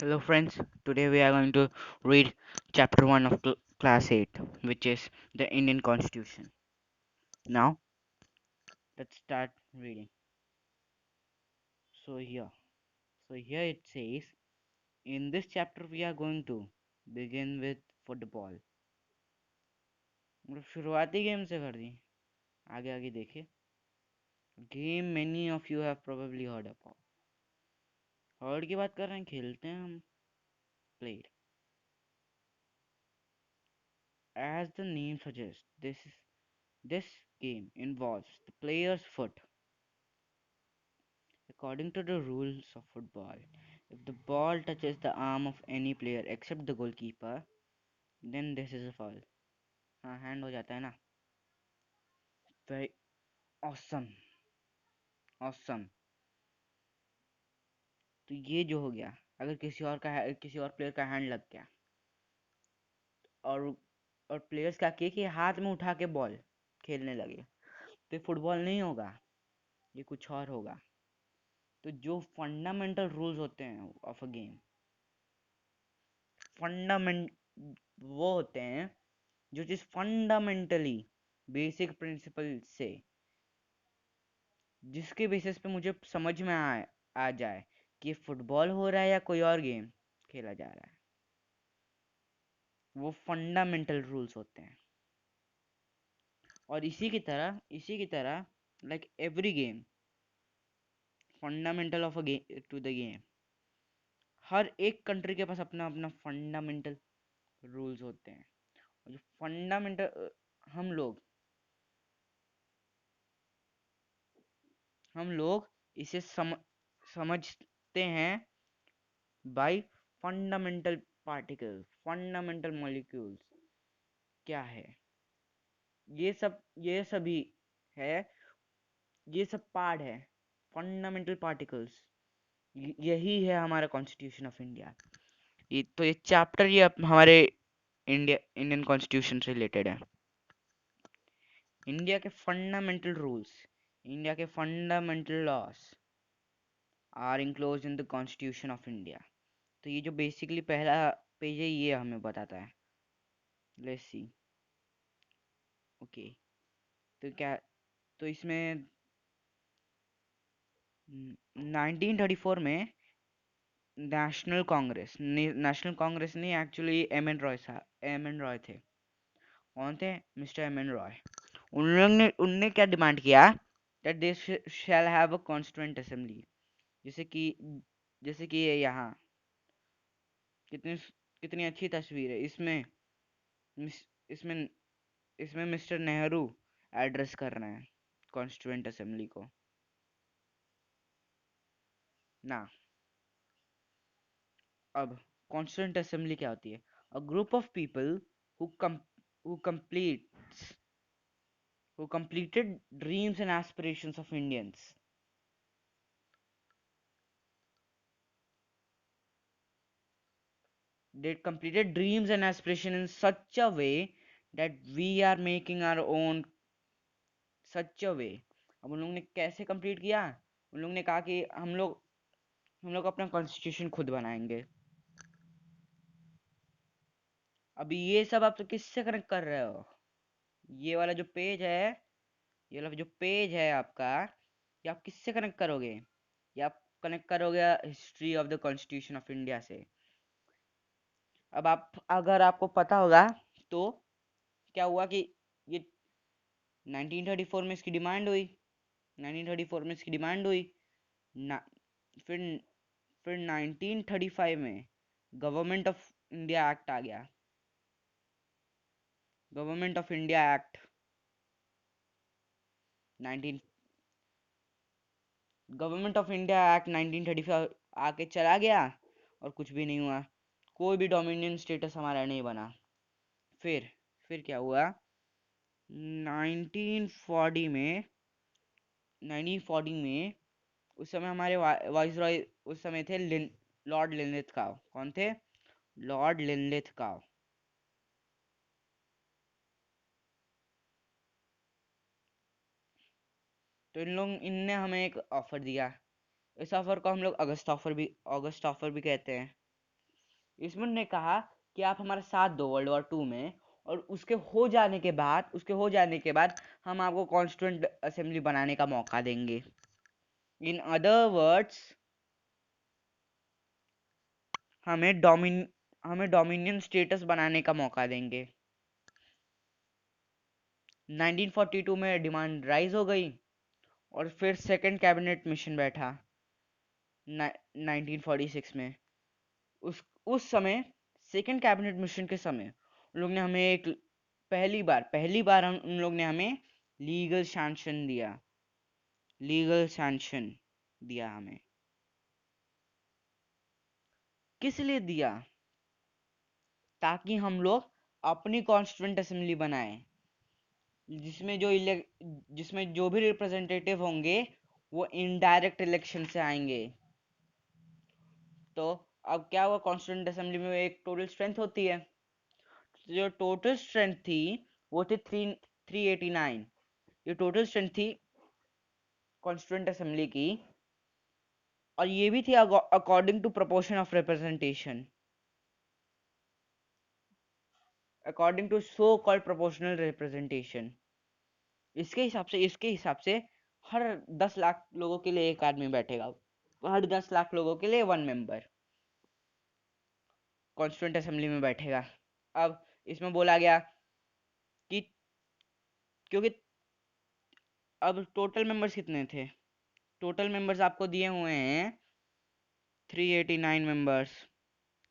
Hello, friends. Today we are going to read chapter 1 of class 8, which is the Indian Constitution. Now, let's start reading. So, here. So, here it says, in this chapter, we are going to begin with football. मतलब शुरुआती game से कर दी आगे आगे देखे game many of you have probably heard about. Heard की बात कर रहे हैं खेलते हैं हम played. As the name suggests, this game involves the player's foot. According to the rules of football, if the ball touches the arm of any player except the goalkeeper, then this is a foul. हाँ hand हो जाता है ना. Very awesome. Awesome. तो ये जो हो गया, अगर किसी और प्लेयर का हैंड लग गया और प्लेयर्स क्या किए कि हाथ में उठा के बॉल खेलने लगे, तो फुटबॉल नहीं होगा, ये कुछ और होगा. तो जो फंडामेंटल रूल्स होते हैं ऑफ अ गेम, फंडामेंट वो होते हैं जो चीज़ फंडामेंटली बेसिक प्रिंसिपल से जिसके बेसिस पे मुझे समझ में आ जाए कि फुटबॉल हो रहा है या कोई और गेम खेला जा रहा है, वो फंडामेंटल रूल्स होते हैं. और इसी की तरह like every game fundamental of a game to the game, हर एक कंट्री के पास अपना अपना फंडामेंटल रूल्स होते हैं. और जो फंडामेंटल हम लोग इसे समझते हैं bye fundamental particles, fundamental molecules क्या है. ये सभी है, ये सब पार्ट है फंडामेंटल पार्टिकल्स. यही है हमारा कॉन्स्टिट्यूशन ऑफ इंडिया. ये चैप्टर हमारे इंडियन कॉन्स्टिट्यूशन से रिलेटेड है. इंडिया के फंडामेंटल रूल्स, इंडिया के fundamental laws are enclosed in the constitution of India. तो ये जो बेसिकली पहला पेज है ये हमें बताता है. Let's see. ओके. तो क्या, तो इसमें 1934 में नेशनल कांग्रेस नहीं, एक्चुअली एम एन रॉय थे. कौन थे? Mister M N Roy. उनने क्या डिमांड किया? That they shall have a constituent assembly. जैसे कि ये यहाँ कितनी कितनी अच्छी तस्वीर है इसमें. इसमें इसमें मिस्टर नेहरू एड्रेस कर रहे हैं कॉन्स्टिट्यूएंट असेंबली को ना. अब कॉन्स्टिट्यूएंट असेंबली क्या होती है? A group of people who com who completes who completed dreams and aspirations of Indians. They completed dreams and aspirations in such a way that we are making our own such a way. अब उन लोगों ने कैसे complete किया? उन लोगों ने कहा कि हम लोग अपना कॉन्स्टिट्यूशन खुद बनाएंगे. अभी ये सब आप तो किससे कनेक्ट कर रहे हो? ये वाला जो पेज है, ये वाला जो पेज है आपका, ये आप किससे कनेक्ट करोगे? ये आप कनेक्ट करोगे history of the constitution of India से. अब अगर आपको पता होगा तो क्या हुआ कि ये 1934 में इसकी डिमांड हुई. 1934 में इसकी डिमांड हुई ना. फिर 1935 में गवर्नमेंट ऑफ इंडिया एक्ट आ गया. Government of India act 19 government of India act 1935 आके चला गया और कुछ भी नहीं हुआ. कोई भी डोमिनियन स्टेटस हमारा नहीं बना. फिर क्या हुआ? 1940 में 1940 में उस समय हमारे वाइसरॉय उस समय थे लॉर्ड लिनलिथगाव. कौन थे? लॉर्ड लिनलिथगाव. तो इनने हमें एक ऑफर दिया. इस ऑफर को हम लोग अगस्त ऑफर भी कहते हैं. इसमें उन्होंने कहा कि आप हमारा साथ दो वर्ल्ड वॉर 2 में, और उसके हो जाने के बाद हम आपको कॉन्स्टिट्यूंट असेंबली बनाने का मौका देंगे। इन अदर वर्ड्स, हमें डोमिन हमें डोमिनियन स्टेटस बनाने का मौका देंगे। 1942 में डिमांड राइज हो गई, और फिर सेकंड कैबिनेट मिशन बैठा 1946 में। उस समय सेकंड कैबिनेट मिशन के समय उन लोग ने हमें एक पहली बार उन लोग ने हमें लीगल सैंक्शन दिया हमें। किस लिए दिया? ताकि हम लोग अपनी कॉन्स्टिट्यूंट असेंबली बनाए, जिसमें जो भी रिप्रेजेंटेटिव होंगे वो इनडायरेक्ट इलेक्शन से आएंगे। तो अब क्या हुआ, कॉन्स्टिट्यूंट असेंबली में एक टोटल स्ट्रेंथ होती है। तो जो टोटल स्ट्रेंथ थी वो थी 389। ये टोटल स्ट्रेंथ थी कॉन्स्टिट्यूंट असेंबली की, और ये भी थी according to proportion of representation, according to so called proportional representation. इसके हिसाब से हर 10 लाख लोगों के लिए एक आदमी बैठेगा, हर 10 लाख लोगों के लिए 1 मेंबर कॉन्स्टिट्यूंट असेंबली में बैठेगा। अब इसमें बोला गया कि क्योंकि अब टोटल मेंबर्स कितने थे, टोटल मेंबर्स आपको दिए हुए हैं 389 मेंबर्स,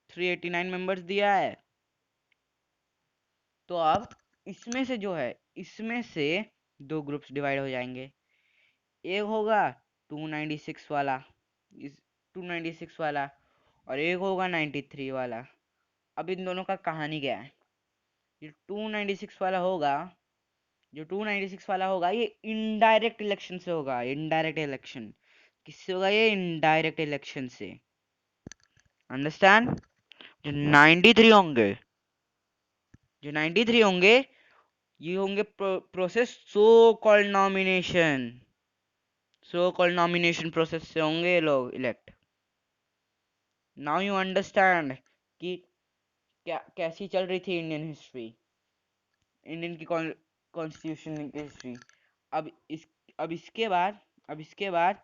389 मेंबर्स दिया है। तो अब इसमें से दो ग्रुप्स डिवाइड हो जाएंगे। एक होगा 296 वाला, इस 296 वाला, और एक होगा 93 वाला। अब इन दोनों का कहानी क्या है? ये 296 वाला होगा जो 296 वाला होगा ये इनडायरेक्ट इलेक्शन से होगा। इनडायरेक्ट इलेक्शन किससे होगा? ये इनडायरेक्ट इलेक्शन से। अंडरस्टैंड? जो 93 होंगे जो 93 होंगे ये होंगे process so called nomination process से होंगे लोग इलेक्ट। नाउ यू अंडरस्टैंड कि क्या कैसी चल रही थी इंडियन की कॉन्स्टिट्यूशन की हिस्ट्री। अब इस अब इसके बाद अब इसके बाद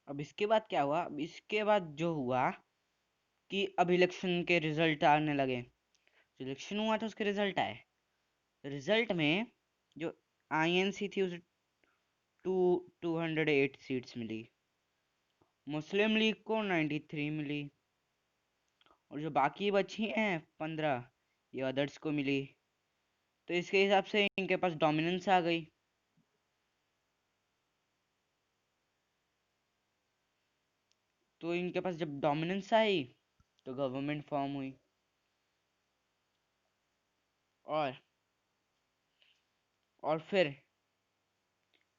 अब इसके बाद क्या हुआ? अब इसके बाद जो हुआ कि अब इलेक्शन के रिजल्ट आने लगे। इलेक्शन हुआ था, उसके रिजल्ट आए। रिजल्ट में जो आईएनसी थी उसे 208 सीट्स मिली, मुस्लिम लीग को 93 मिली, और जो बाकी बची हैं 15 ये अदर्स को मिली। तो इसके हिसाब से इनके पास डोमिनेंस आ गई। तो इनके पास जब डोमिनेंस आई तो गवर्नमेंट फॉर्म हुई। और फिर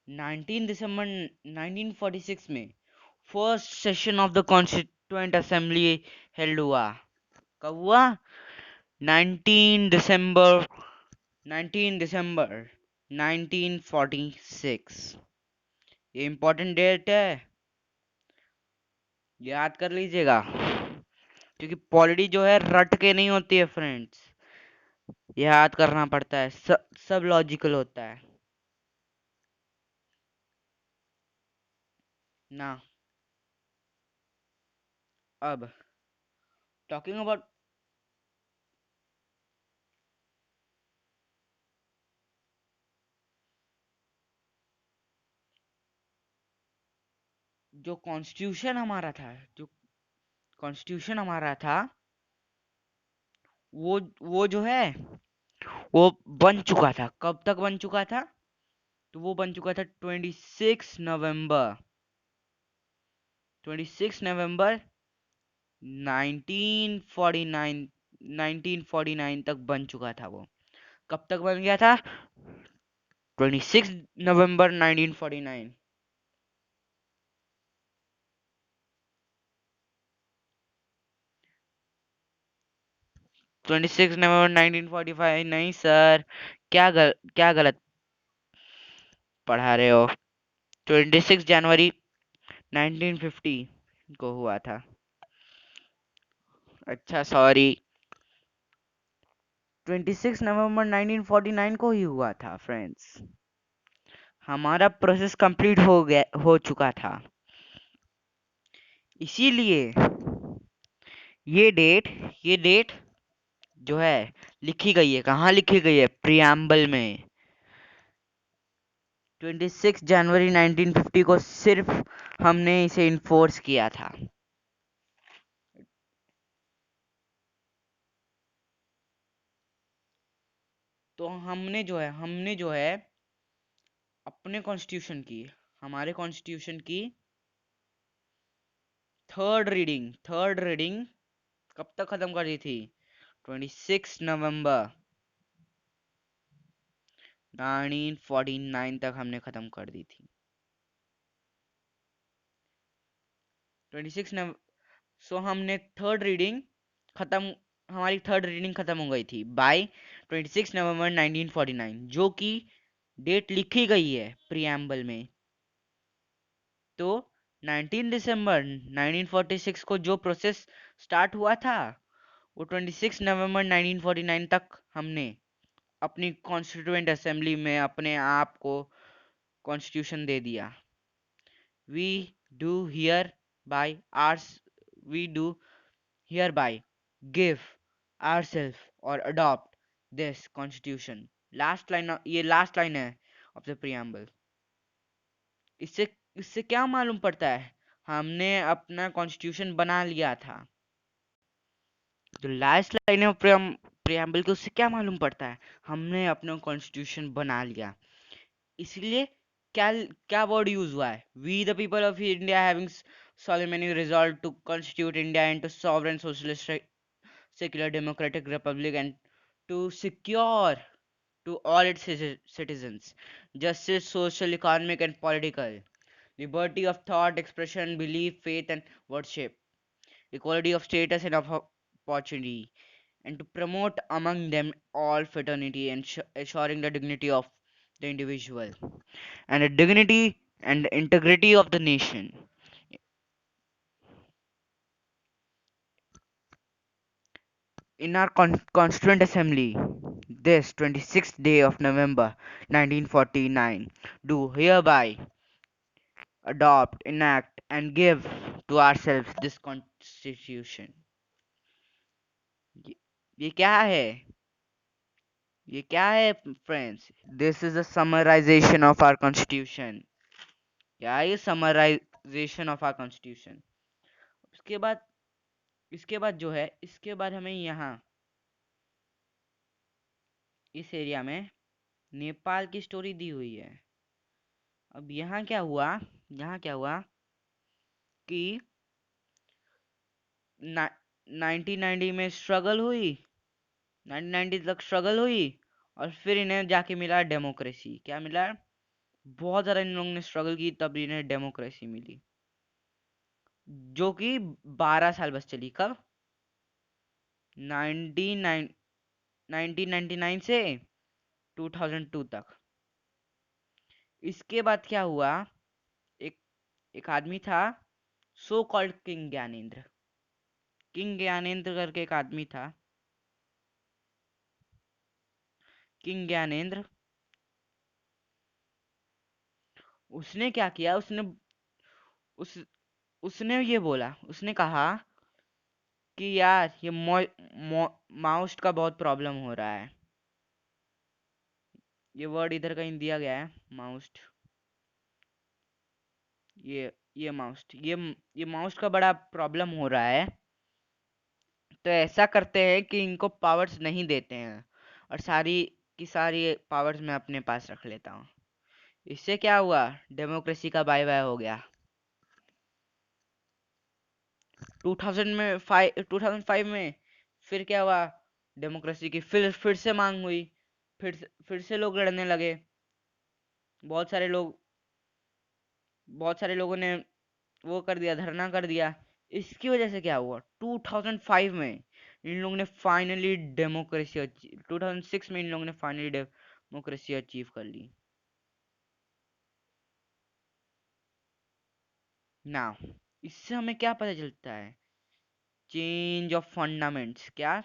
19 दिसंबर 1946 में first session of the constituent assembly held हुआ। कब हुआ? 19 दिसंबर 19 दिसंबर 1946। ये इंपॉर्टेंट डेट है, याद कर लीजिएगा, क्योंकि पॉलिटी जो है रट के नहीं होती है फ्रेंड्स, याद करना पड़ता है, सब लॉजिकल होता है ना। अब टॉकिंग अबाउट जो कॉन्स्टिट्यूशन हमारा था वो जो है वो बन चुका था। कब तक बन चुका था? तो वो बन चुका था 26 नवंबर 1949। 1949 तक बन चुका था वो। कब तक बन गया था? 26 नवंबर 1949। 26 नवंबर 1945 नहीं सर, क्या गलत पढ़ा रहे हो? 26 जनवरी 1950 को हुआ था। अच्छा सॉरी, 26 नवंबर 1949 को ही हुआ था फ्रेंड्स। हमारा प्रोसेस कंप्लीट हो चुका था। इसीलिए ये डेट जो है लिखी गई है, कहाँ लिखी गई है? प्रियम्बल में। 26 जनवरी 1950 को सिर्फ हमने इसे इन्फोर्स किया था। तो हमने जो है अपने कॉन्स्टिट्यूशन की, हमारे कॉन्स्टिट्यूशन की थर्ड रीडिंग कब तक खत्म कर दी थी? 26 नवंबर 1949 तक हमने खत्म कर दी थी। 26 नव सो हमने थर्ड रीडिंग खत्म हमारी थर्ड रीडिंग खत्म हो गई थी बाय 26 नवंबर 1949, जो कि डेट लिखी गई है प्रियम्बल में। तो 19 दिसंबर 1946 को जो प्रोसेस स्टार्ट हुआ था, वो 26 नवंबर 1949 तक हमने अपनी कॉन्स्टिट्यूएंट असेंबली में अपने आप को कॉन्स्टिट्यूशन दे दिया। We do hereby ours we do hereby give ourselves or adopt this constitution। ये लास्ट लाइन है ऑफ द प्रियम्बल। इससे इससे क्या मालूम पड़ता है? हमने अपना कॉन्स्टिट्यूशन बना लिया था। जो लास्ट लाइन है प्रियम्बल के, उससे क्या मालूम पड़ता है? हमने अपना कॉन्स्टिट्यूशन बना लिया। इसलिए क्या क्या वर्ड यूज हुआ है? We the people of India having solemnly resolved to constitute India into sovereign socialist secular democratic republic, and to secure to all its citizens justice, social, economic, and political, liberty of thought, expression, belief, faith, and worship, equality of status and of opportunity, and to promote among them all fraternity, and assuring the dignity of the individual and the dignity and integrity of the nation. In our Constituent Assembly, this 26th day of November 1949, do hereby adopt, enact, and give to ourselves this Constitution। ये, ये क्या है? ये क्या है friends? This is a summarization of our constitution. क्या है ये समराइजेशन ऑफ आवर कॉन्स्टिट्यूशन? उसके बाद इसके बाद हमें यहाँ इस एरिया में नेपाल की स्टोरी दी हुई है। अब यहाँ क्या हुआ कि 1990 में स्ट्रगल हुई, 1990 तक स्ट्रगल हुई, और फिर इन्हें जाके मिला डेमोक्रेसी। क्या मिला? बहुत ज़्यादा इन लोगों ने स्ट्रगल की, तब इन्हें डेमोक्रेसी मिली, जो कि 12 साल बस चली। कब? 1999 से 2002 तक। इसके बाद क्या हुआ? एक एक आदमी था, सो कॉल्ड किंग ज्ञानेंद्र करके एक आदमी था। किंग ज्ञानेंद्र, उसने क्या किया? उस उसने ये बोला, उसने कहा कि यार ये माउस्ट का बहुत प्रॉब्लम हो रहा है। ये वर्ड इधर कहीं दिया गया है, माउस्ट। ये माउस्ट ये माउस्ट का बड़ा प्रॉब्लम हो रहा है। तो ऐसा करते हैं कि इनको पावर्स नहीं देते हैं, और सारी की सारी पावर्स मैं अपने पास रख लेता हूँ। इससे क्या हुआ? डेमोक्रेसी का बाय बाय हो गया। 2005 में फिर क्या हुआ? डेमोक्रेसी की फिर से मांग हुई। फिर से लोग लड़ने लगे। बहुत सारे लोग बहुत सारे लोगों ने वो कर दिया, धरना कर दिया। इसकी वजह से क्या हुआ? 2005 में इन लोगों ने फाइनली डेमोक्रेसी 2006 में इन लोगों ने फाइनली डेमोक्रेसी अचीव कर ली। ना, इससे हमें क्या पता चलता है? Change of fundaments. क्या?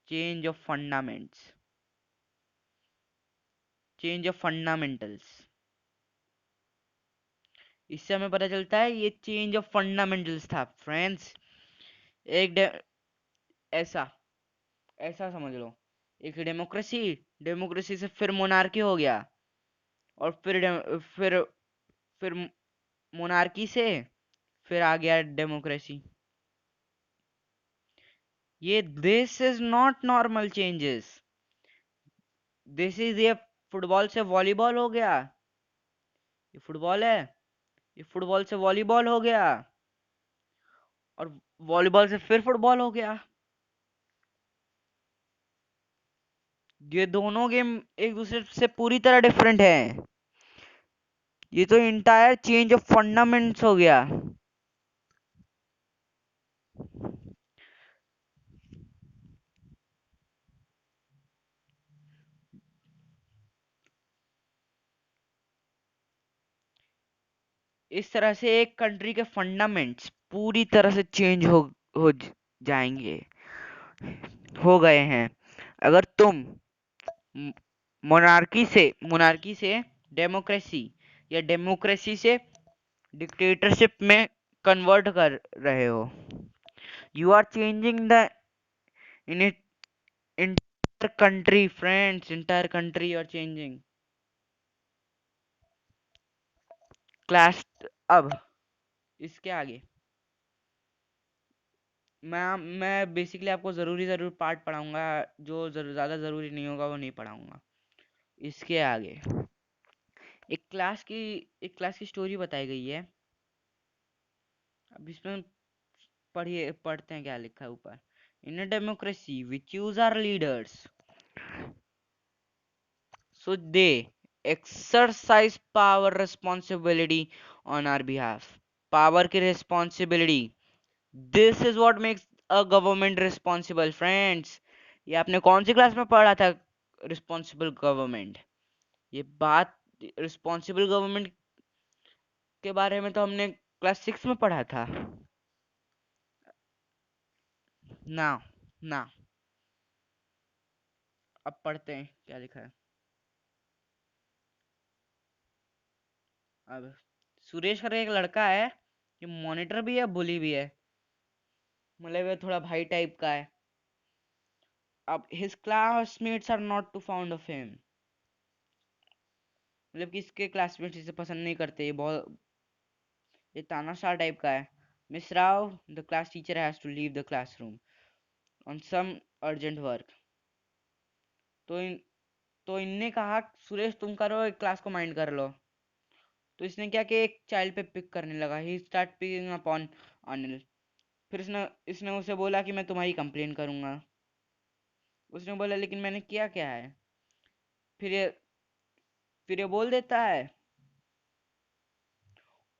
Change of fundaments, change of fundamentals. इससे हमें पता चलता है ये चेंज ऑफ फंडामेंटल्स था फ्रेंड्स। एक ऐसा ऐसा समझ लो, एक डेमोक्रेसी, डेमोक्रेसी से फिर मोनार्की हो गया, और फिर मोनार्की से फिर आ गया डेमोक्रेसी। ये this is not normal changes, this is ये फुटबॉल से वॉलीबॉल हो गया। ये फुटबॉल है, ये फुटबॉल से वॉलीबॉल हो गया, और वॉलीबॉल से फिर फुटबॉल हो गया। ये दोनों गेम एक दूसरे से पूरी तरह डिफरेंट है। ये तो इंटायर चेंज ऑफ फंडामेंट्स हो गया। इस तरह से एक कंट्री के फंडामेंट्स पूरी तरह से चेंज जाएंगे, हो गए हैं। अगर तुम मोनार्की से डेमोक्रेसी, या डेमोक्रेसी से डिक्टेटरशिप में कन्वर्ट कर रहे हो, you are changing the in entire country friends, entire country you are changing class. अब इसके आगे मैं बेसिकली आपको ज़रूर पार्ट पढ़ाऊंगा, जो ज़्यादा ज़रूरी नहीं होगा वो नहीं पढ़ाऊंगा। इसके आगे एक क्लास की एक क्लास की स्टोरी बताई गई है। अब इसमें पढ़ते हैं क्या लिखा है ऊपर। In a democracy we choose our leaders so they exercise power responsibility on our behalf। Power की responsibility, this is what makes a government responsible friends. ये आपने कौन सी क्लास में पढ़ा था? Responsible government. ये बात रिस्पॉन्सिबल गवर्नमेंट के बारे में तो हमने क्लास 6 में पढ़ा था ना। ना, अब पढ़ते हैं क्या लिखा है। अब सुरेश करके एक लड़का है, ये मॉनिटर भी है, बुली भी है, मतलब ये थोड़ा भाई टाइप का है। अब his classmates are not to found of him, मतलब कि इसके क्लासमेट्स इसे पसंद नहीं करते, ये तानाशाह टाइप का है। Miss Rao the class teacher has to leave the classroom on some urgent work. तो इन तो इनने कहा सुरेश तुम करो, एक क्लास को माइंड कर लो। तो इसने क्या कि एक चाइल्ड पे पिक करने लगा, ही स्टार्ट पिकिंग अपॉन अनिल। फिर इसने इसने उसे बोला कि मैं तुम्हारी कंप्लेन करूंगा। उसने बोला लेकिन मैंने किया क्या है? फिर ये फिर ये बोल देता है,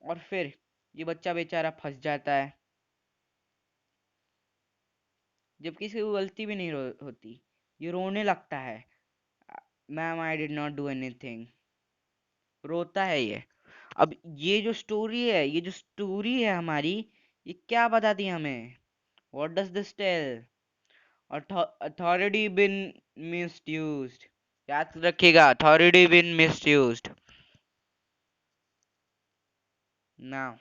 और फिर ये बच्चा बेचारा फंस जाता है, जबकि इसकी कोई गलती भी नहीं होती। ये रोने लगता है, ma'am I did not do anything, रोता है ये। अब ये जो स्टोरी है हमारी, ये क्या बताती है हमें? What does this tell? Authority been misused. याद रखिएगा, अथॉरिटी बिन मिसयूज्ड। नाउ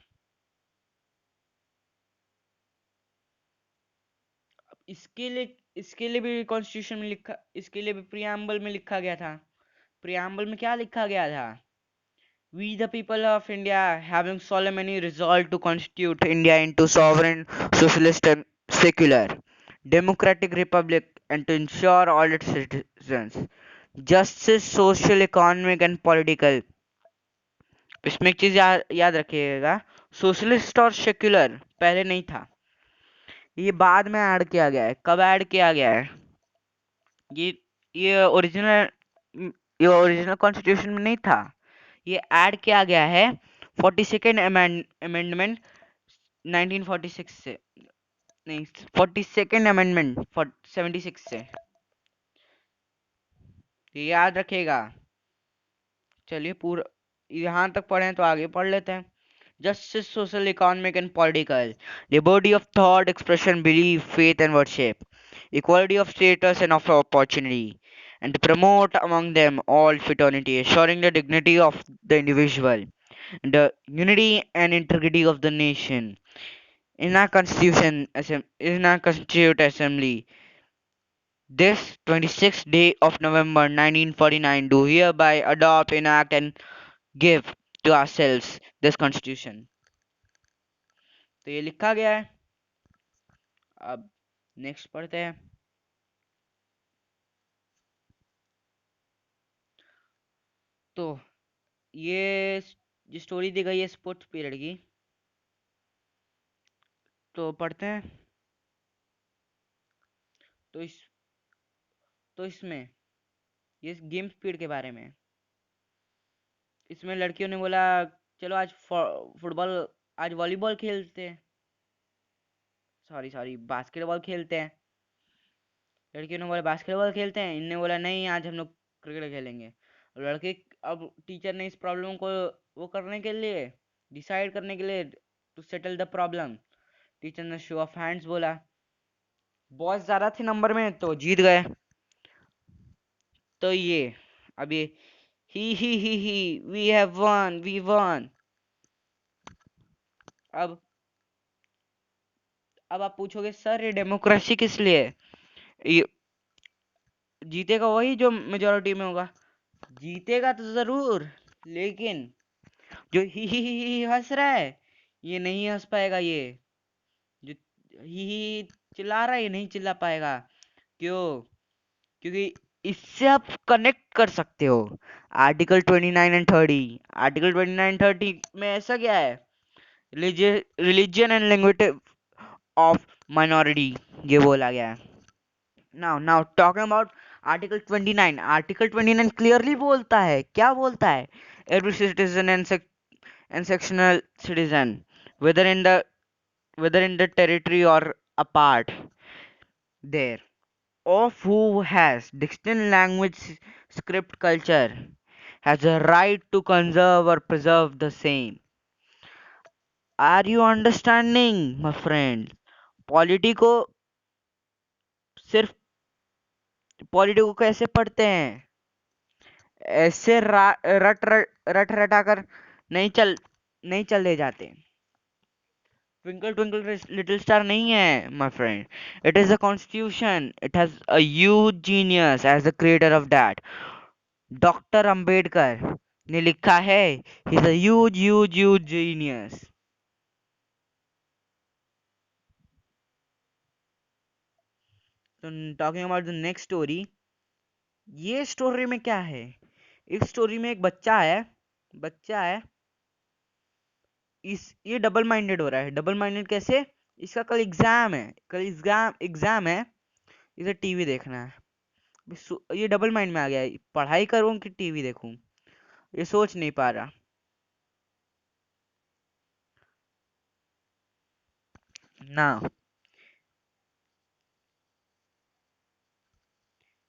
इसके लिए भी कॉन्स्टिट्यूशन में लिखा, इसके लिए भी प्रियम्बल में लिखा गया था। प्रियम्बल में क्या लिखा गया था? We the people of India having solemnly resolved to constitute India into sovereign, socialist and secular, democratic republic, and to ensure all its citizens justice, social, economic and political। इसमें एक चीज याद रखिएगा, सोशलिस्ट और सेक्युलर पहले नहीं था, ये बाद में ऐड किया गया है। कब ऐड किया गया है? ये ये ओरिजिनल ये ओरिजिनल कॉन्स्टिट्यूशन में नहीं था, ये ऐड किया गया है 42nd अमेंडमेंट 1946 से, नहीं 42nd अमेंडमेंट 76 से। ये याद रखेगा। चलिए पूरा यहाँ तक पढ़े हैं तो आगे पढ़ लेते हैं। justice, social, economic, and political, liberty of thought, expression, belief, faith, and worship, equality of status and of opportunity, and to promote among them all fraternity, assuring the dignity of the individual, and the unity and integrity of the nation. In our Constituent Assembly, this 26th day of November 1949, do hereby adopt, enact, and give to ourselves this Constitution. तो ये लिखा गया है। अब next पढ़ते हैं। तो ये स्टोरी दी गई है स्पोर्ट्स पीरियड की, तो पढ़ते हैं। तो इस तो इसमें ये गेम्स पीरियड के बारे में, इसमें लड़कियों ने बोला चलो आज फुटबॉल, आज वॉलीबॉल खेलते हैं, सॉरी सॉरी बास्केटबॉल खेलते हैं। लड़कियों ने बोला बास्केटबॉल खेलते हैं, इनने बोला नहीं आज हम लोग क्रिकेट खेलेंगे। लड़के, अब टीचर ने इस प्रॉब्लम को वो करने के लिए, डिसाइड करने के लिए, to settle the problem, teacher ने शो ऑफ हैंड्स बोला। बॉयज ज्यादा थे नंबर में तो जीत गए। तो ये अब ये ही we have won, we won. अब अब आप पूछोगे सर ये डेमोक्रेसी किस लिए है? ये जीतेगा वही जो मेजोरिटी में होगा। जीतेगा तो जरूर, लेकिन जो ही हंस रहा है ये नहीं हंस पाएगा। ये जो ही चिल्ला रहा है ये नहीं चिल्ला पाएगा। क्यों? क्योंकि इससे आप कनेक्ट कर सकते हो आर्टिकल 29 एंड 30। आर्टिकल 29 30 में ऐसा क्या है? Religion and language of minority, ये बोला गया है। Now talking about article 29। Article 29 clearly बोलता है, क्या बोलता है? Every citizen and sectional citizen, whether in the whether in the territory or apart there, of who has distinct language, script, culture, has a right to conserve or preserve the same. Are you understanding, my friend? Polity को सिर्फ polity को कैसे पढ़ते हैं? ऐसे रट रटा कर नहीं चले जाते। ट्विंकल ट्विंकल लिटिल स्टार नहीं है, my friend. It is a constitution. It has a huge genius as the creator of that. Doctor Ambedkar ने लिखा है, he is a huge genius. So talking about the next story, ये story में क्या है? इस स्टोरी में एक बच्चा है इस ये डबल माइंडेड हो रहा है। डबल माइंडेड कैसे? इसका कल एग्जाम है, इसे टीवी देखना है। ये डबल माइंड में आ गया है, पढ़ाई करूं कि टीवी देखूं, ये सोच नहीं पा रहा ना।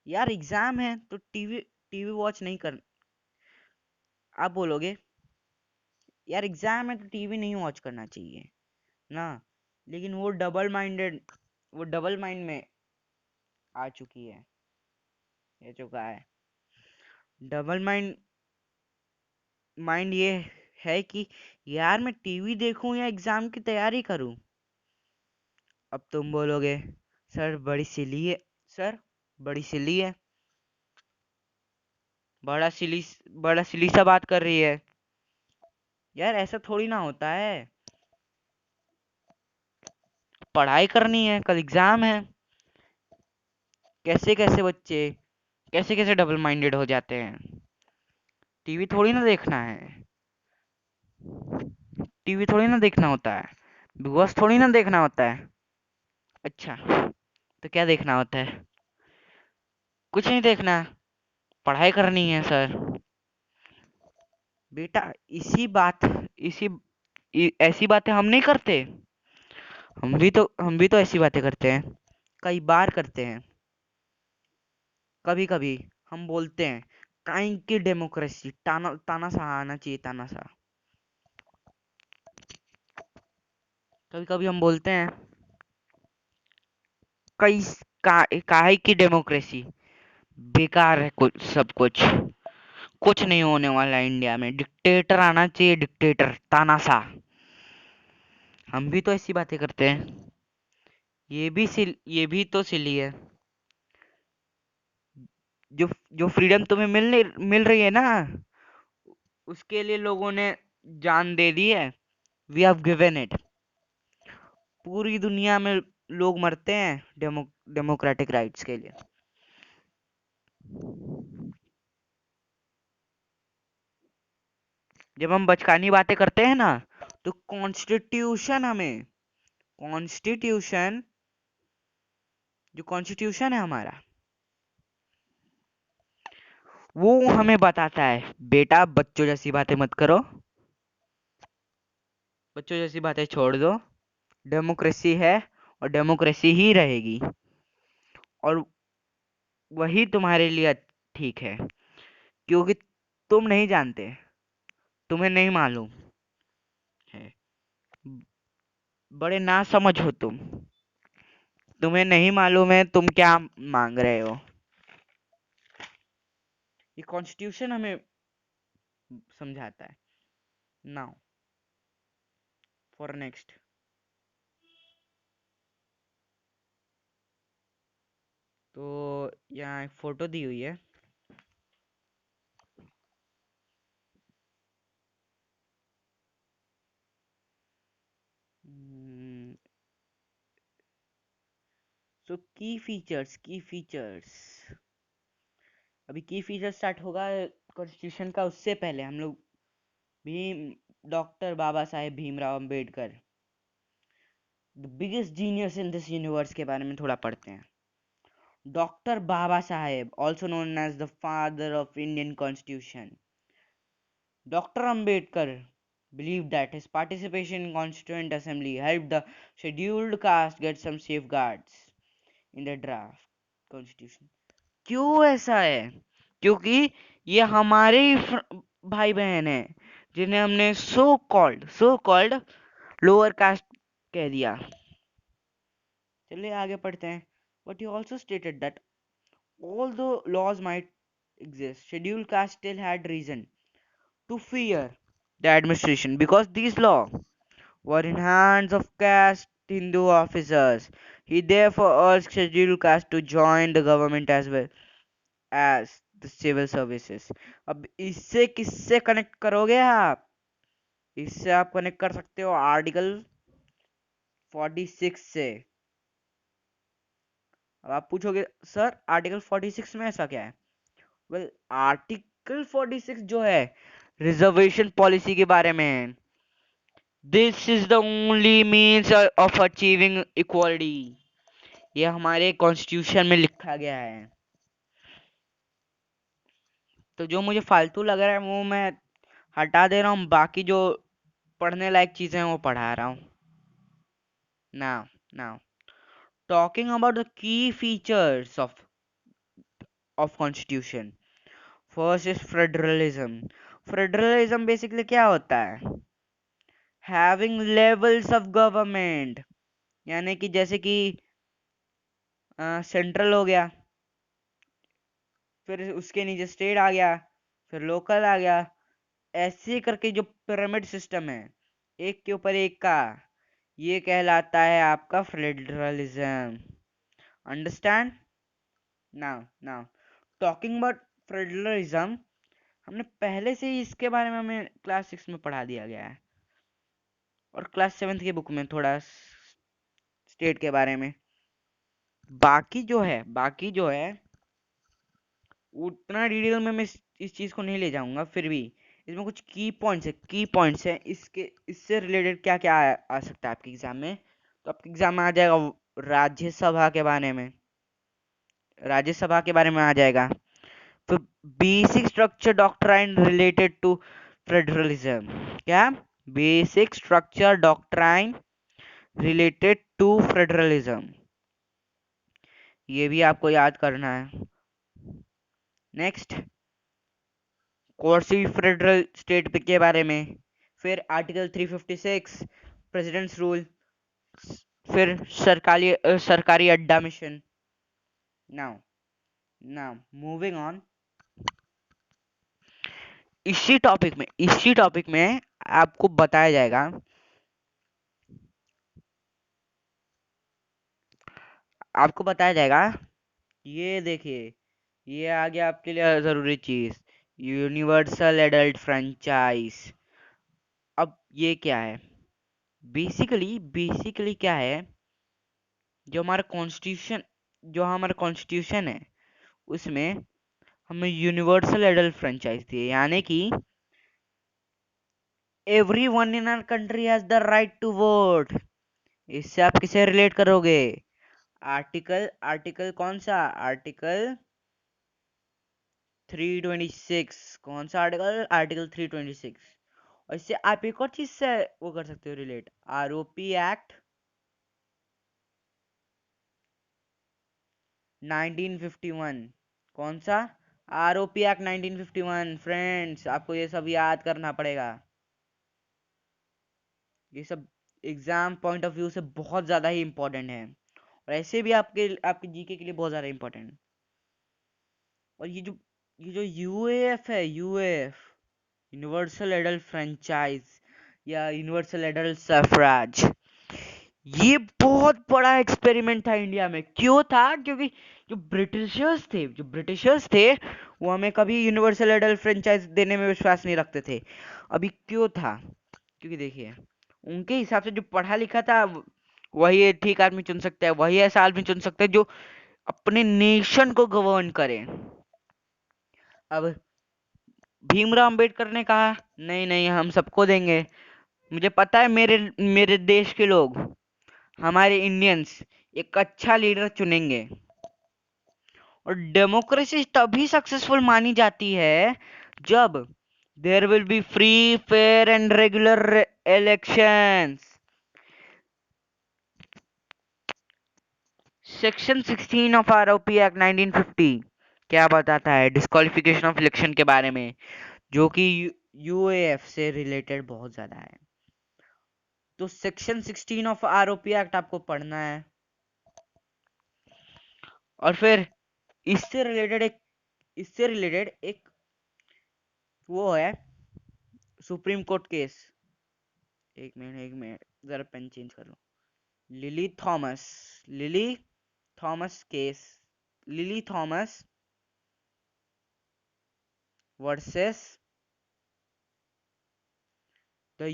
यार एग्जाम है तो टीवी टीवी वॉच नहीं कर, आप बोलोगे यार एग्जाम है तो टीवी नहीं वॉच करना चाहिए ना, लेकिन वो डबल माइंड में आ चुकी है, ये चुका है। डबल माइंड माइंड ये है कि यार मैं टीवी देखूं या एग्जाम की तैयारी करूं। अब तुम बोलोगे सर बड़ी सिली है, सर बड़ी सिली है, बड़ा सिली बड़ा सिली सा बात कर रही है। यार ऐसा थोड़ी ना होता है, पढ़ाई करनी है, कल एग्जाम है। कैसे कैसे बच्चे कैसे कैसे डबल माइंडेड हो जाते हैं। टीवी थोड़ी ना देखना है, टीवी थोड़ी ना देखना होता है, बिग बॉस थोड़ी ना देखना होता है। अच्छा, तो क्या देखना होता है? कुछ नहीं देखना, पढ़ाई करनी है सर। बेटा इसी बात इसी ऐसी बातें हम नहीं करते। हम भी तो ऐसी बातें करते हैं, कई बार करते हैं। कभी कभी हम बोलते हैं काहे की डेमोक्रेसी, ताना ताना सा आना चाहिए, ताना सा। कभी कभी हम बोलते हैं कई काहे की डेमोक्रेसी बेकार है, कुछ सब कुछ नहीं होने वाला है इंडिया में, डिक्टेटर आना चाहिए, डिक्टेटर तानाशाह। हम भी तो ऐसी बातें करते हैं। ये भी तो सिली है। जो जो फ्रीडम तुम्हें मिल रही है ना, उसके लिए लोगों ने जान दे दी है। We have given it. पूरी दुनिया में लोग मरते हैं डेमोक्रेटिक राइट्स के लिए। जब हम बचकानी बातें करते हैं ना, तो कॉन्स्टिट्यूशन जो कॉन्स्टिट्यूशन है हमारा, वो हमें बताता है बेटा बच्चों जैसी बातें मत करो, बच्चों जैसी बातें छोड़ दो, डेमोक्रेसी है और डेमोक्रेसी ही रहेगी, और वही तुम्हारे लिए ठीक है, क्योंकि तुम नहीं जानते, तुम्हें नहीं मालूम है, बड़े ना समझ हो तुम, तुम्हें नहीं मालूम है तुम क्या मांग रहे हो। ये कॉन्स्टिट्यूशन हमें समझाता है। Now for next. तो यहाँ एक फोटो दी हुई है। सो की फीचर्स, अभी की फीचर स्टार्ट होगा कॉन्स्टिट्यूशन का, उससे पहले हम लोग Bhim doctor Baba Saheb Bhimrao Ambedkar, the biggest genius in this universe के बारे में थोड़ा पढ़ते हैं। Doctor Baba Saheb, also known as the father of Indian constitution, doctor Ambedkar believed that his participation in Constituent Assembly helped the scheduled caste get some safeguards in the draft constitution। क्यों ऐसा है? क्योंकि ये हमारे ही भाई बहन है, जिन्हें हमने सो कॉल्ड लोअर कास्ट कह दिया। चलिए आगे पढ़ते हैं। But he also stated that although laws might exist, scheduled caste still had reason to fear the administration because these laws were in hands of caste Hindu officers. He therefore urged scheduled caste to join the government as well as the civil services। अब इससे किससे connect करोगे आप? इससे आप connect कर सकते हो आर्टिकल 46 से। अब आप पूछोगे सर आर्टिकल 46 में ऐसा क्या है? वेल, आर्टिकल 46 जो है रिजर्वेशन पॉलिसी के बारे में है। This is the only means of achieving equality. ये हमारे कॉन्स्टिट्यूशन में लिखा गया है। तो जो मुझे फालतू लग रहा है वो मैं हटा दे रहा हूँ, बाकी जो पढ़ने लायक चीजें हैं वो पढ़ा रहा हूँ। Now talking about the key features of constitution। First is federalism. Federalism basically क्या होता है? हैविंग लेवल्स ऑफ गवर्नमेंट, यानी कि जैसे कि सेंट्रल हो गया, फिर उसके नीचे स्टेट आ गया, फिर लोकल आ गया, ऐसे करके जो पिरामिड सिस्टम है एक के ऊपर एक का, ये कहलाता है आपका federalism. Understand? Now talking about federalism, हमने पहले से ही इसके बारे में हमें क्लास 6 में पढ़ा दिया गया है, और क्लास 7 की बुक में थोड़ा स्टेट के बारे में। बाकी जो है उतना डिटेल में मैं इस चीज को नहीं ले जाऊंगा, फिर भी इसमें कुछ की पॉइंट्स है, इसके इससे रिलेटेड क्या क्या आ सकता है आपके एग्जाम में। तो आपके एग्जाम में आ जाएगा राज्यसभा के बारे में, राज्यसभा के बारे में आ जाएगा। तो basic structure doctrine related to federalism, क्या? Basic structure doctrine related to federalism, ये भी आपको याद करना है। नेक्स्ट, कोर्सी फेडरल स्टेट के बारे में, फिर आर्टिकल 356 प्रेसिडेंट्स रूल, फिर सरकारी अड्डा mission. Now now moving on. इसी टॉपिक में आपको बताया जाएगा, ये देखिए, ये आ गया आपके लिए जरूरी चीज, यूनिवर्सल एडल्ट फ्रेंचाइज। अब ये क्या है? बेसिकली क्या है, जो हमारा कॉन्स्टिट्यूशन है उसमें हमें यूनिवर्सल एडल्ट फ्रेंचाइज दी है, यानी कि everyone in our country has the right to vote. इससे आप किसे रिलेट करोगे? आर्टिकल कौन सा? आर्टिकल 326। कौन सा आर्टिकल? आर्टिकल 326। और इससे आप एक और चीज से वो कर सकते हो रिलेट, आरओपी एक्ट 1951। कौन सा? ROP act 1951। फ्रेंड्स, आपको ये सब याद करना पड़ेगा। ये सब एग्जाम पॉइंट ऑफ व्यू से बहुत ज्यादा ही इंपॉर्टेंट है, और ऐसे भी आपके आपके जीके के लिए बहुत ज्यादा इंपॉर्टेंट है। और ये जो यूएएफ है, यूएएफ यूनिवर्सल एडल्ट फ्रेंचाइज या यूनिवर्सल एडल्ट सफराज, ये बहुत बड़ा एक्सपेरिमेंट था इंडिया में। क्यों था? क्योंकि जो ब्रिटिशर्स थे वो हमें कभी यूनिवर्सल एडल्ट फ्रेंचाइज देने में विश्वास नहीं रखते थे। अभी क्यों था? क्योंकि देखिए, उनके हिसाब से जो पढ़ा लिखा था वही एक ठीक आदमी चुन सकता है, वही ऐसा आदमी चुन सकता है जो अपने नेशन को गवर्न करे। अब भीमराव अंबेडकर ने कहा नहीं नहीं, हम सबको देंगे। मुझे पता है मेरे मेरे देश के लोग, हमारे इंडियंस एक अच्छा लीडर चुनेंगे। और डेमोक्रेसी तभी सक्सेसफुल मानी जाती है जब there will be free, fair and regular elections. Section 16 of ROP act 1950 क्या बताता है डिस्क्वालिफिकेशन ऑफ इलेक्शन के बारे में, जो कि यूएएफ से रिलेटेड बहुत ज्यादा है। तो सेक्शन 16 ऑफ आरओपी एक्ट आपको पढ़ना है। और फिर इससे रिलेटेड एक वो है सुप्रीम कोर्ट केस। एक मिनट जरा पेन चेंज कर लो। Lily Thomas Lily Thomas case, Lily Thomas versus the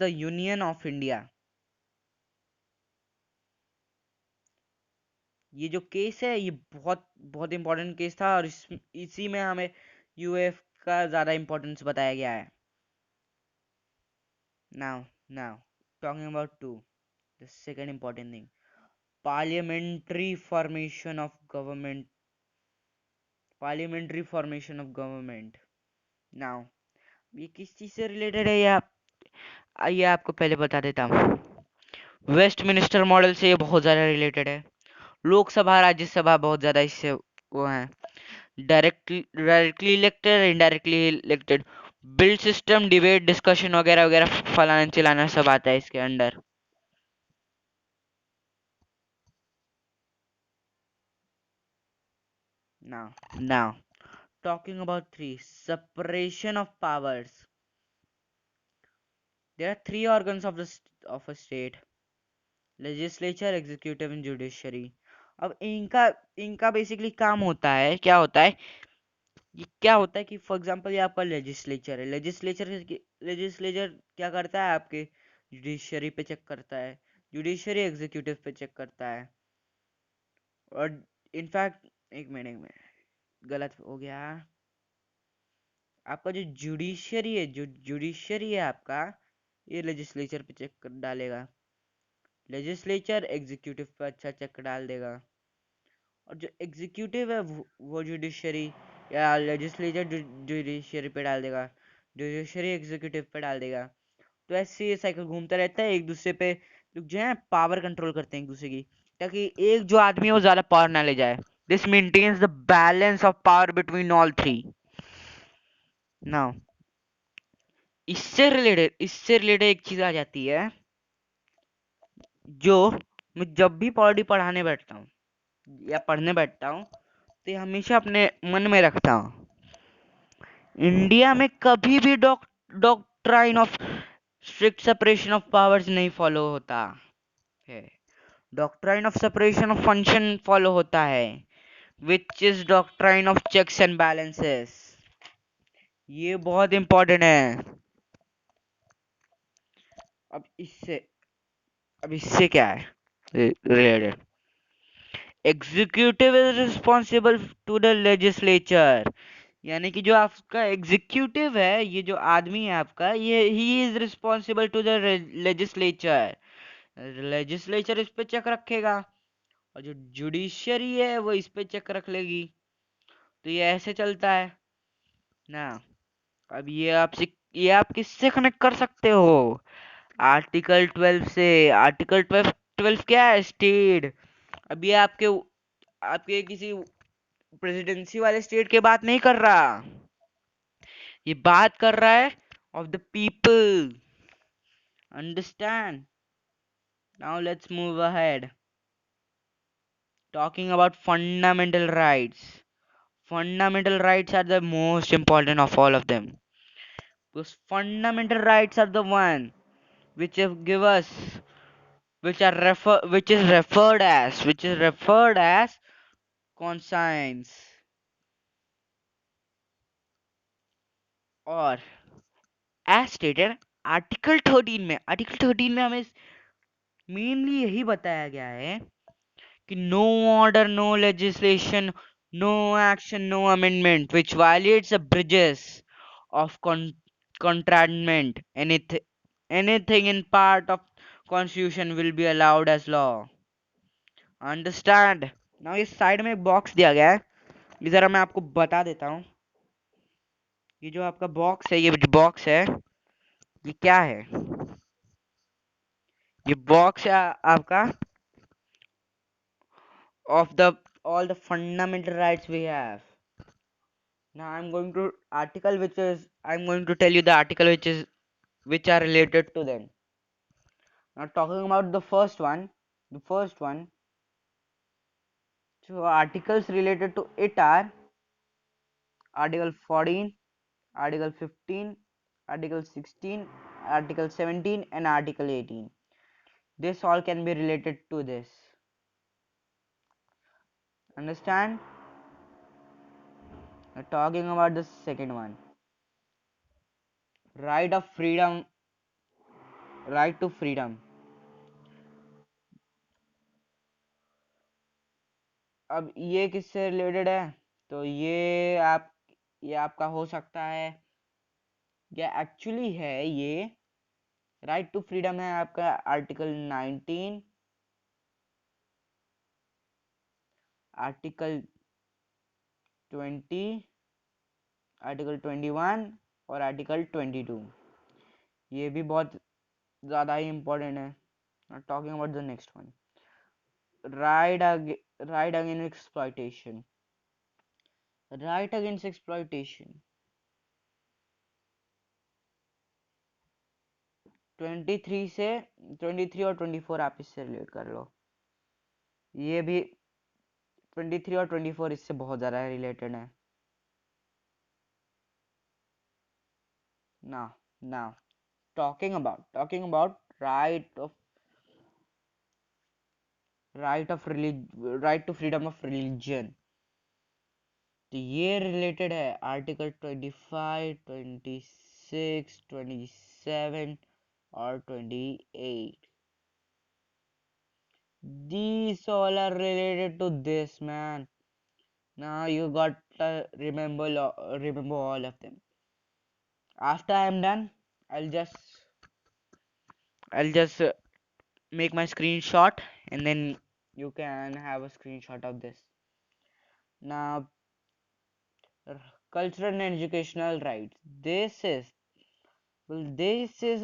Union of India. ये जो केस है ये बहुत बहुत इंपॉर्टेंट केस था, और इसी में हमें यूएफ का ज्यादा इंपॉर्टेंस बताया गया है। Now talking about to the second important thing, parliamentary formation of government. Parliamentary formation of government. Now ये किस चीज से रिलेटेड है, ये आप आइए आपको पहले बता देता हूँ। वेस्ट मिनिस्टर मॉडल से ये बहुत ज़्यादा रिलेटेड है। लोकसभा राज्यसभा बहुत ज़्यादा इससे वो है। Directly elected, indirectly elected, bill system, debate, discussion वगैरह वगैरह, फलाना चिलाना सब आता है इसके under. Now talking about three separation of powers. There are three organs of a state: legislature, executive and judiciary. अब इनका इनका बेसिकली काम होता है, क्या होता है, ये क्या होता है कि फॉर एग्जांपल ये आपका लेजिस्लेचर है। लेजिस्लेचर क्या करता है? आपके जुडिशरी पे चेक करता है, जुडिशरी एग्जीक्यूटिव पे चेक करता है। और इनफैक्ट एक मिनट गलत हो गया। आपका जो जुडिशरी है आपका, ये लेजिस्लेचर पे चेक कर डालेगा, लेजिस्लेचर एग्जीक्यूटिव पे अच्छा चेक डाल देगा। और जो एग्जीक्यूटिव है वो जुडिशरी या लेजिस्लेचर जुडिशरी पे डाल देगा, जुडिशरी एग्जीक्यूटिव पे डाल देगा। तो ऐसे ये साइकिल घूमता रहता है, एक दूसरे पे जो है पावर कंट्रोल करते हैं एक दूसरे की, ताकि एक जो आदमी है वो ज्यादा पावर ना ले जाए। This maintains the balance of power between all three. Now इससे रिलेटेड एक चीज आ जाती है, जो मैं जब भी पॉलिटी पढ़ाने बैठता हूँ या पढ़ने बैठता हूँ, तो ये हमेशा अपने मन में रखता हूँ। इंडिया में कभी भी doctrine of strict separation of powers नहीं फॉलो होता है। Doctrine of separation of function follow होता है, which is doctrine of checks and balances. ये बहुत इंपॉर्टेंट है। अब इससे अब इससे क्या है related? Executive is responsible to the legislature, यानी कि जो आपका एग्जीक्यूटिव है, ये जो आदमी है आपका, ये ही is responsible to the legislature. Legislature इस पे चेक रखेगा, और जो जुडिशरी है वो इस पे चेक रख लेगी। तो ये ऐसे चलता है ना। अब ये आप किससे कनेक्ट कर सकते हो? आर्टिकल 12 से। आर्टिकल 12 क्या है? स्टेट। अब ये आपके किसी प्रेसिडेंसी वाले स्टेट की बात नहीं कर रहा, ये बात कर रहा है of the people. Understand? Now let's move ahead, talking about fundamental rights. Fundamental rights are the most important of all of them, because fundamental rights are the one which have give us, which is referred as conscience. और as stated article 13 में हमें mainly यही बताया गया है कि no order, no legislation, no action, no amendment which violates the bridges of contradment anything in part of constitution will be allowed as law. Understand? Now इस side में एक बॉक्स दिया गया है, ये जरा मैं आपको बता देता हूँ। ये जो आपका बॉक्स है, ये जो बॉक्स है, ये क्या है? ये बॉक्स है आपका of the all the fundamental rights we have. Now I'm going to tell you the article which are related to them. Now talking about the first one, so articles related to it are Article 14, Article 15, Article 16, Article 17, and Article 18. This all can be related to this. Understand? Now talking about the second one, right of freedom, right to freedom. अब ये किससे related है? तो ये आपका हो सकता है, या एक्चुअली है, ये राइट टू फ्रीडम है आपका आर्टिकल 19, आर्टिकल 20, आर्टिकल 21 और आर्टिकल 22। ये भी बहुत ज़्यादा ही इम्पोर्टेंट है। Talking about the next one, right against exploitation. Right against exploitation 23 और 24 आप इससे रिलेट कर लो। ये भी 23 और 24 इससे बहुत ज़्यादा रिलेटेड है। now talking about right to freedom of religion। तो ये रिलेटेड है आर्टिकल 25, 26, 27 और 28। these all are related to this, man. Now you got to remember all of them. After I am done, i'll just I'll just make my screenshot, and then you can have a screenshot of this. Now, cultural and educational rights. This is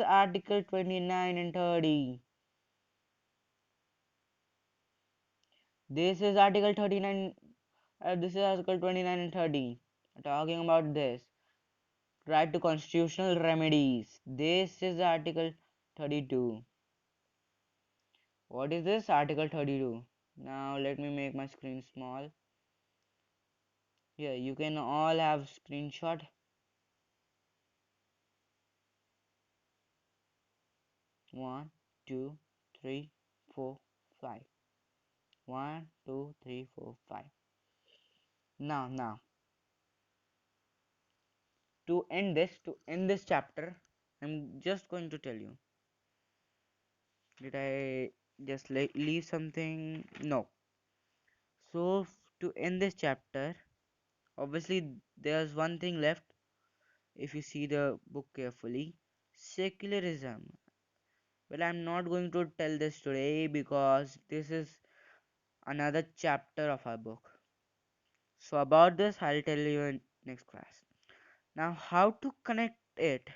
Article 29 and 30. This is Article 39. This is Article 29 and 30. Talking about this. Right to constitutional remedies. This is Article 32. What is this Article 32? Now let me make my screen small. Here you can all have screenshot. 1, 2, 3, 4, 5. 1, 2, 3, 4, 5. Now to end this chapter, I'm just going to tell you. Did I just leave something? No. So to end this chapter, obviously there's one thing left. If you see the book carefully, secularism. Well, I'm not going to tell this today because this is another chapter of our book. So about this, I'll tell you in next class. Now, how to connect it?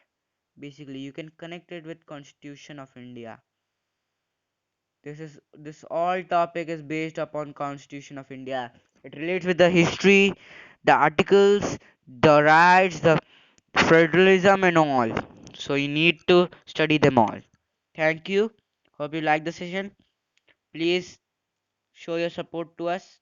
Basically, you can connect it with Constitution of India. This all topic is based upon Constitution of India. It relates with the history, the articles, the rights, the federalism, and all. So you need to study them all. Thank you. Hope you like the session. Please show your support to us.